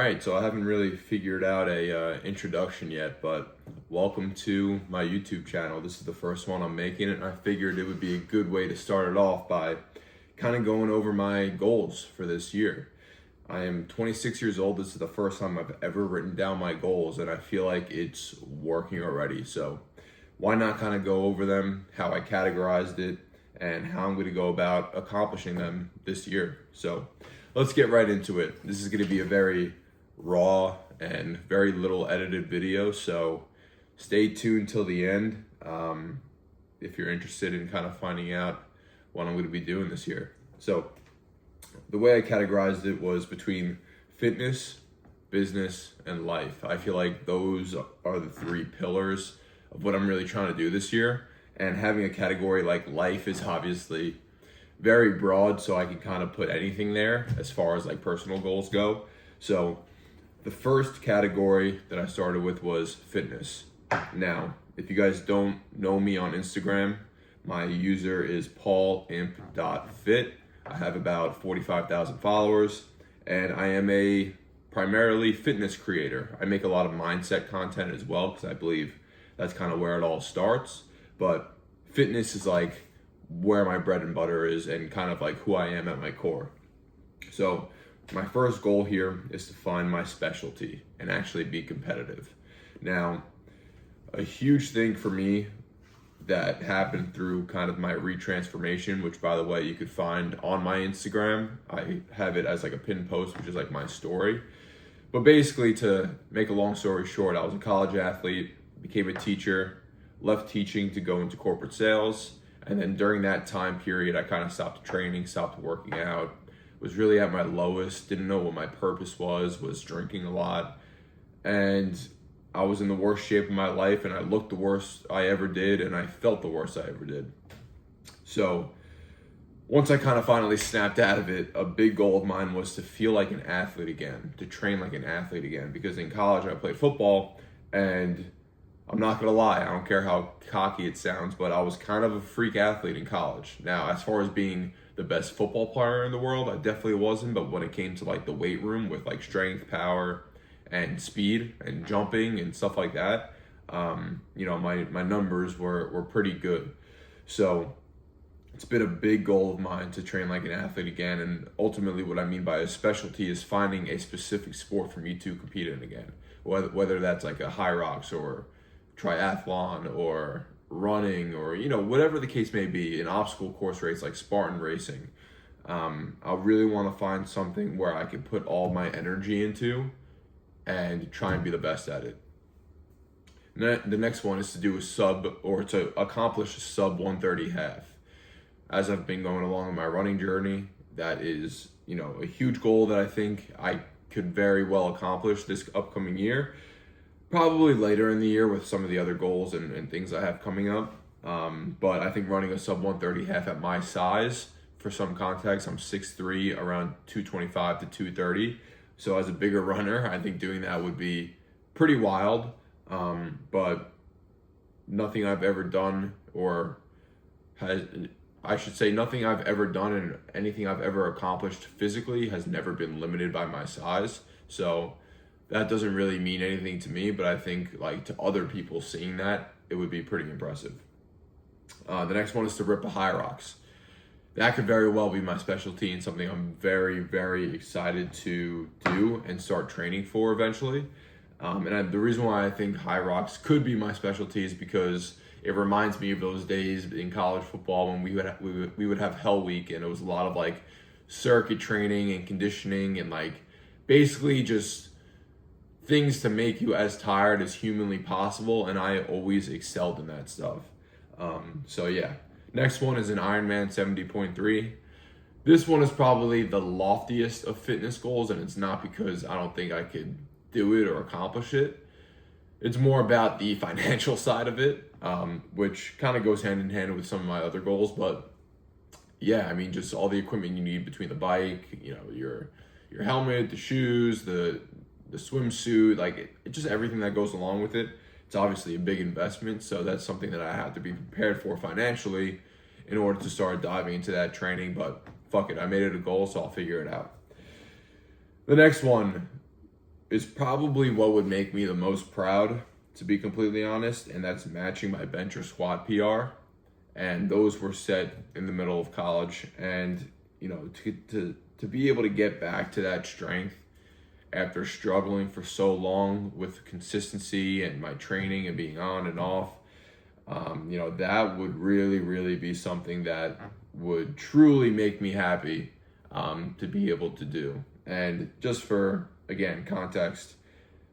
right, so I haven't really figured out a introduction yet, but welcome to my YouTube channel. This is the first one I'm making, and I figured it would be a good way to start it off by kind of going over my goals for this year. I am 26 years old. This is the first time I've ever written down my goals, and I feel like it's working already. So why not kind of go over them, how I categorized it, and how I'm going to go about accomplishing them this year. So let's get right into it. This is going to be a very raw and very little edited video, so stay tuned till the end if you're interested in kind of finding out what I'm going to be doing this year. So the way I categorized it was between fitness, business, and life. I feel like those are the three pillars of what I'm really trying to do this year, and having a category like life is obviously very broad, so I can kind of put anything there as far as like personal goals go. So the first category that I started with was fitness. Now, if you guys don't know me on Instagram, my user is paulimp.fit. I have about 45,000 followers, and I am a primarily fitness creator. I make a lot of mindset content as well, because I believe that's kind of where it all starts. But fitness is like where my bread and butter is, and kind of like who I am at my core. So my first goal here is to find my specialty and actually be competitive. Now, a huge thing for me that happened through kind of my retransformation, which by the way, you could find on my Instagram. I have it as like a pinned post, which is like my story. But basically, to make a long story short, I was a college athlete, became a teacher, left teaching to go into corporate sales. And then during that time period, I kind of stopped training, stopped working out, was really at my lowest, didn't know what my purpose was drinking a lot. And I was in the worst shape of my life, and I looked the worst I ever did, and I felt the worst I ever did. So once I kind of finally snapped out of it, a big goal of mine was to feel like an athlete again, to train like an athlete again. Because in college, I played football, and I'm not gonna lie, I don't care how cocky it sounds, but I was kind of a freak athlete in college. Now, as far as being the best football player in the world, I definitely wasn't, but when it came to like the weight room with like strength, power, and speed and jumping and stuff like that, my numbers were pretty good. So it's been a big goal of mine to train like an athlete again, and ultimately what I mean by a specialty is finding a specific sport for me to compete in again, whether that's like a high rocks or triathlon or running, or whatever the case may be, an obstacle course race like Spartan racing. I really want to find something where I can put all my energy into and try and be the best at it. The next one is to do to accomplish a sub 130 half. As I've been going along in my running journey, that is a huge goal that I think I could very well accomplish this upcoming year. Probably later in the year with some of the other goals and things I have coming up. But I think running a sub 130 half at my size, for some context, I'm 6'3", around 225 to 230. So as a bigger runner, I think doing that would be pretty wild. But nothing I've ever done nothing I've ever done and anything I've ever accomplished physically has never been limited by my size. So that doesn't really mean anything to me, but I think like to other people seeing that, it would be pretty impressive. The next one is to rip a high rocks. That could very well be my specialty and something I'm very, very excited to do and start training for eventually. The reason why I think high rocks could be my specialty is because it reminds me of those days in college football when we would have Hell Week, and it was a lot of like circuit training and conditioning and like basically just things to make you as tired as humanly possible, and I always excelled in that stuff. So yeah. Next one is an Ironman 70.3. This one is probably the loftiest of fitness goals, and it's not because I don't think I could do it or accomplish it. It's more about the financial side of it, which kind of goes hand in hand with some of my other goals. But yeah, I mean, just all the equipment you need between the bike, your helmet, the shoes, the swimsuit, like just everything that goes along with it. It's obviously a big investment, so that's something that I have to be prepared for financially in order to start diving into that training. But fuck it, I made it a goal, so I'll figure it out. The next one, is probably what would make me the most proud, to be completely honest, and that's matching my bench or squat PR. And those were set in the middle of college. And to be able to get back to that strength after struggling for so long with consistency and my training and being on and off, that would really, really be something that would truly make me happy to be able to do. And just for, again, context,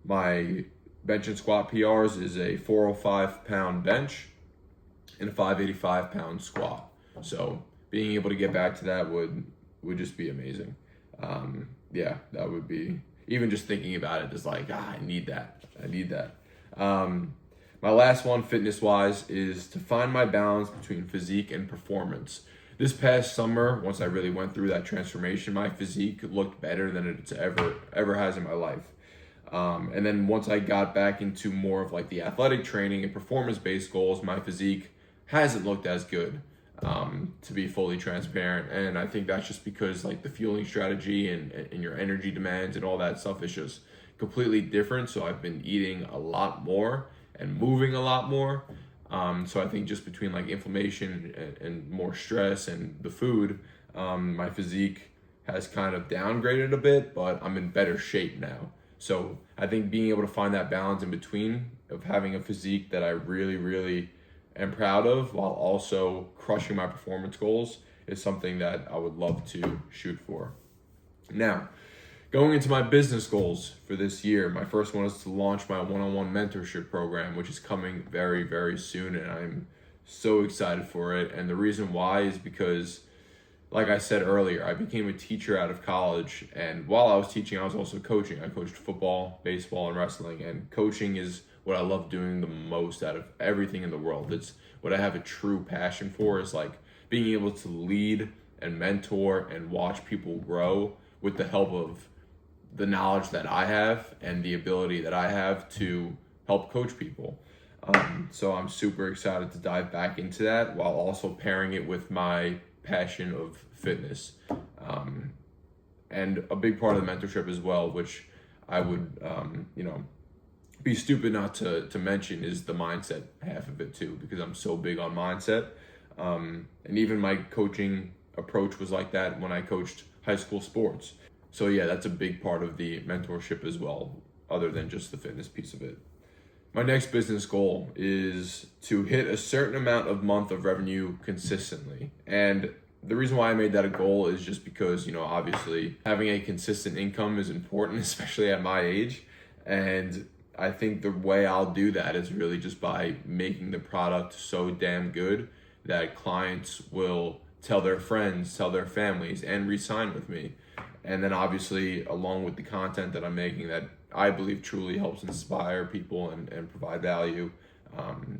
my bench and squat PRs is a 405 pound bench and a 585 pound squat. So being able to get back to that would just be amazing. That would be, even just thinking about it is like, I need that. My last one, fitness-wise, is to find my balance between physique and performance. This past summer, once I really went through that transformation, my physique looked better than it's ever has in my life. And then once I got back into more of like the athletic training and performance-based goals, my physique hasn't looked as good, to be fully transparent. And I think that's just because like the fueling strategy and your energy demands and all that stuff is just completely different. So I've been eating a lot more and moving a lot more. So I think just between like inflammation and more stress and the food, my physique has kind of downgraded a bit, but I'm in better shape now. So I think being able to find that balance in between of having a physique that I really, really am proud of while also crushing my performance goals is something that I would love to shoot for. Now, going into my business goals for this year, my first one is to launch my one-on-one mentorship program, which is coming very, very soon, and I'm so excited for it. And the reason why is because, like I said earlier, I became a teacher out of college, and while I was teaching, I was also coaching. I coached football, baseball, and wrestling, and coaching is what I love doing the most out of everything in the world. It's what I have a true passion for, is like being able to lead and mentor and watch people grow with the help of the knowledge that I have and the ability that I have to help coach people. So I'm super excited to dive back into that while also pairing it with my passion of fitness. And a big part of the mentorship as well, which I would, be stupid not to mention, is the mindset half of it too, because I'm so big on mindset. And even my coaching approach was like that when I coached high school sports. So yeah, that's a big part of the mentorship as well, other than just the fitness piece of it. My next business goal is to hit a certain amount of month of revenue consistently. And the reason why I made that a goal is just because, obviously having a consistent income is important, especially at my age. And I think the way I'll do that is really just by making the product so damn good that clients will tell their friends, tell their families, and re-sign with me. And then obviously, along with the content that I'm making that I believe truly helps inspire people and provide value,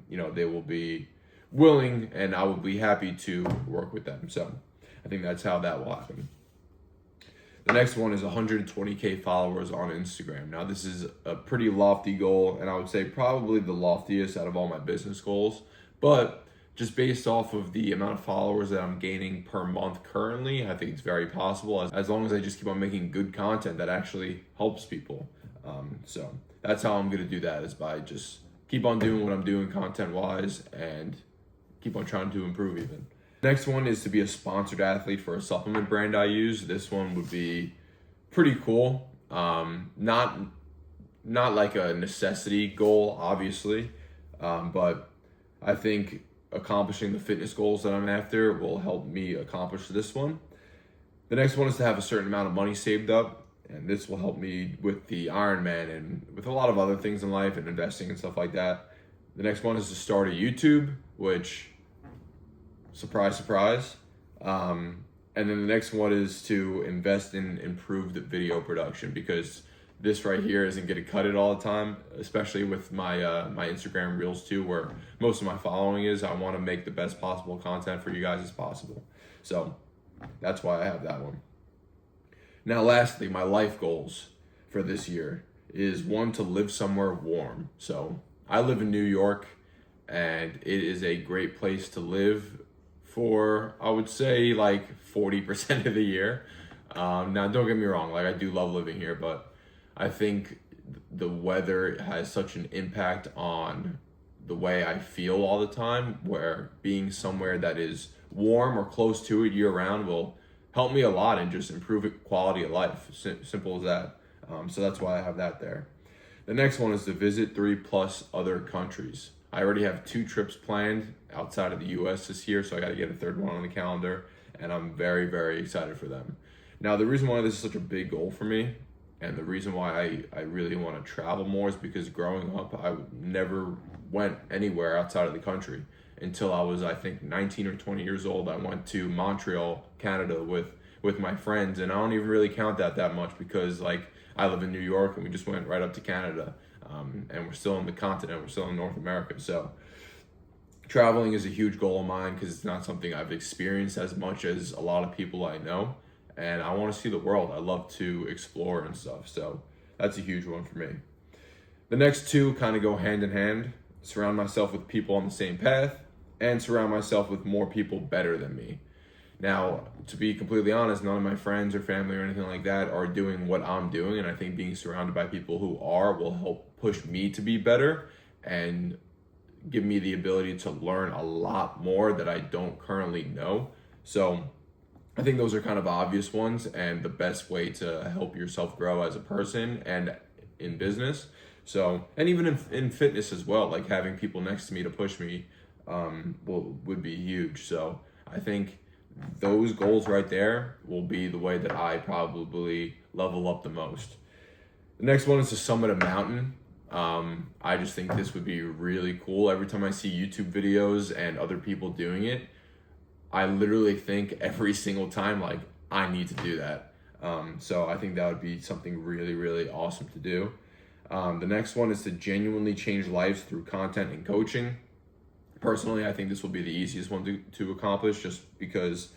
they will be willing, and I will be happy to work with them. So I think that's how that will happen. The next one is 120K followers on Instagram. Now, this is a pretty lofty goal, and I would say probably the loftiest out of all my business goals. But just based off of the amount of followers that I'm gaining per month currently, I think it's very possible as long as I just keep on making good content that actually helps people. So that's how I'm going to do that, is by just keep on doing what I'm doing content-wise and keep on trying to improve even. Next one is to be a sponsored athlete for a supplement brand I use. This one would be pretty cool. Not like a necessity goal, obviously, but I think accomplishing the fitness goals that I'm after will help me accomplish this one. The next one is to have a certain amount of money saved up, and this will help me with the Ironman and with a lot of other things in life and investing and stuff like that. The next one is to start a YouTube, which, surprise, surprise. And then the next one is to invest in improved video production, because this right here isn't going to cut it all the time, especially with my my Instagram Reels too, where most of my following is. I want to make the best possible content for you guys as possible. So that's why I have that one. Now, lastly, my life goals for this year is, one, to live somewhere warm. So I live in New York, and it is a great place to live for, I would say, like 40% of the year. Now, don't get me wrong, like I do love living here, but I think the weather has such an impact on the way I feel all the time, where being somewhere that is warm or close to it year round will help me a lot and just improve quality of life. Simple as that. So that's why I have that there. The next one is to visit 3+ other countries. I already have 2 trips planned outside of the US this year, so I got to get a third one on the calendar, and I'm very, very excited for them. Now, the reason why this is such a big goal for me, and the reason why I really want to travel more, is because growing up, I never went anywhere outside of the country until I was, I think, 19 or 20 years old. I went to Montreal, Canada with my friends, and I don't even really count that much because, like, I live in New York and we just went right up to Canada, and we're still on the continent, we're still in North America. So traveling is a huge goal of mine because it's not something I've experienced as much as a lot of people I know, and I want to see the world. I love to explore and stuff, so that's a huge one for me. The next 2 kind of go hand in hand: surround myself with people on the same path and surround myself with more people better than me. Now, to be completely honest, none of my friends or family or anything like that are doing what I'm doing, and I think being surrounded by people who are will help push me to be better and give me the ability to learn a lot more that I don't currently know. So I think those are kind of obvious ones and the best way to help yourself grow as a person and in business. So, and even in fitness as well, like having people next to me to push me would be huge. So I think those goals right there will be the way that I probably level up the most. The next one is to summit a mountain. I just think this would be really cool. Every time I see YouTube videos and other people doing it, I literally think every single time, like, I need to do that. So I think that would be something really, really awesome to do. The next one is to genuinely change lives through content and coaching. Personally, I think this will be the easiest one to accomplish, just because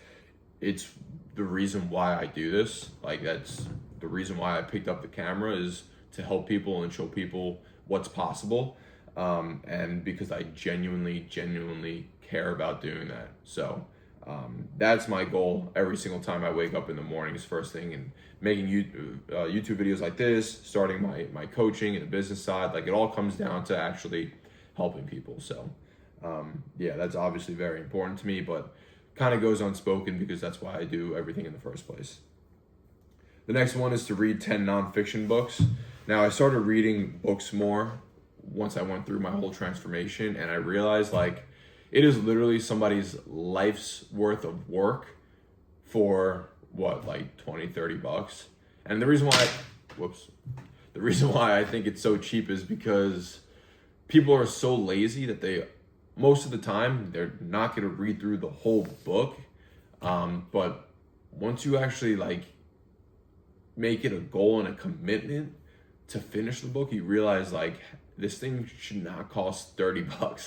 it's the reason why I do this. Like, that's the reason why I picked up the camera, is to help people and show people what's possible. And because I genuinely care about doing that. So that's my goal every single time I wake up in the mornings, first thing, and making YouTube videos like this, starting my coaching and the business side. Like, it all comes down to actually helping people. So yeah, that's obviously very important to me, but kind of goes unspoken because that's why I do everything in the first place. The next one is to read 10 nonfiction books. Now, I started reading books more once I went through my whole transformation, and I realized, like, it is literally somebody's life's worth of work for what, like $20-30. And the reason why I think it's so cheap is because people are so lazy that most of the time, they're not going to read through the whole book. But once you actually, like, make it a goal and a commitment to finish the book, you realize, like, this thing should not cost $30.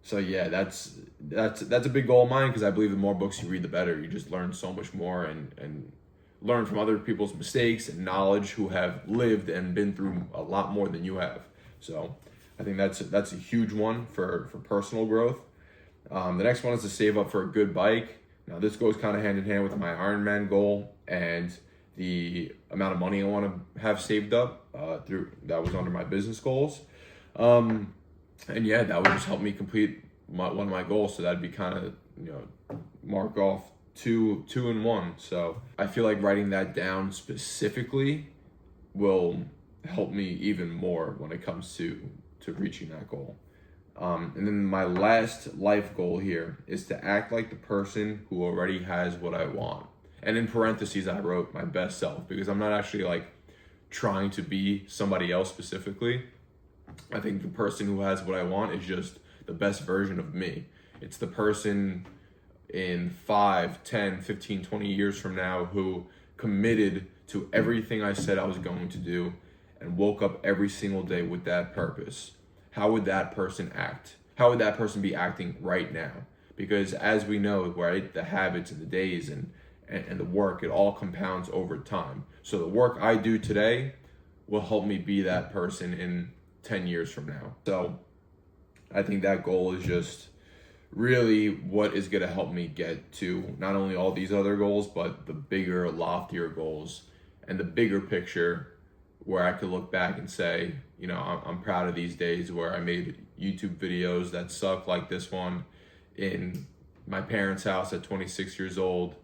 So yeah, that's a big goal of mine, because I believe the more books you read, the better. You just learn so much more and learn from other people's mistakes and knowledge who have lived and been through a lot more than you have. So I think that's a huge one for personal growth. The next one is to save up for a good bike. Now, this goes kind of hand in hand with my Ironman goal and the amount of money I want to have saved up that was under my business goals. And yeah, that would just help me complete one of my goals. So that'd be kind of, mark off two and one. So I feel like writing that down specifically will help me even more when it comes to reaching that goal. And then my last life goal here is to act like the person who already has what I want. And in parentheses, I wrote my best self, because I'm not actually, like, trying to be somebody else specifically. I think the person who has what I want is just the best version of me. It's the person in 5, 10, 15, 20 years from now who committed to everything I said I was going to do and woke up every single day with that purpose. How would that person act? How would that person be acting right now? Because as we know, right, the habits and the days and the work, it all compounds over time. So the work I do today will help me be that person in 10 years from now. So I think that goal is just really what is going to help me get to not only all these other goals, but the bigger, loftier goals and the bigger picture where I could look back and say, you know, I'm proud of these days where I made YouTube videos that suck, like this one in my parents' house at 26 years old,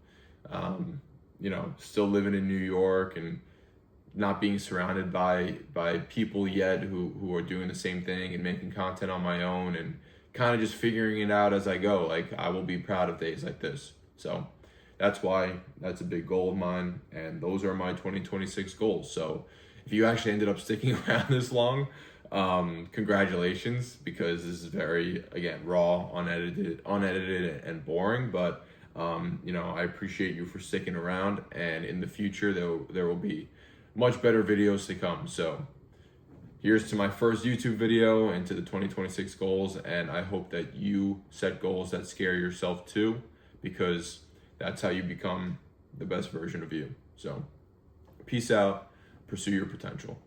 you know, still living in New York and not being surrounded by people yet who are doing the same thing and making content on my own, and kind of just figuring it out as I go. Like, I will be proud of days like this. So that's why that's a big goal of mine, and those are my 2026 goals. So if you actually ended up sticking around this long, congratulations, because this is very, again, raw, unedited and boring, but you know, I appreciate you for sticking around, and in the future there will be much better videos to come. So here's to my first YouTube video and to the 2026 goals, and I hope that you set goals that scare yourself too, because that's how you become the best version of you. So peace out, pursue your potential.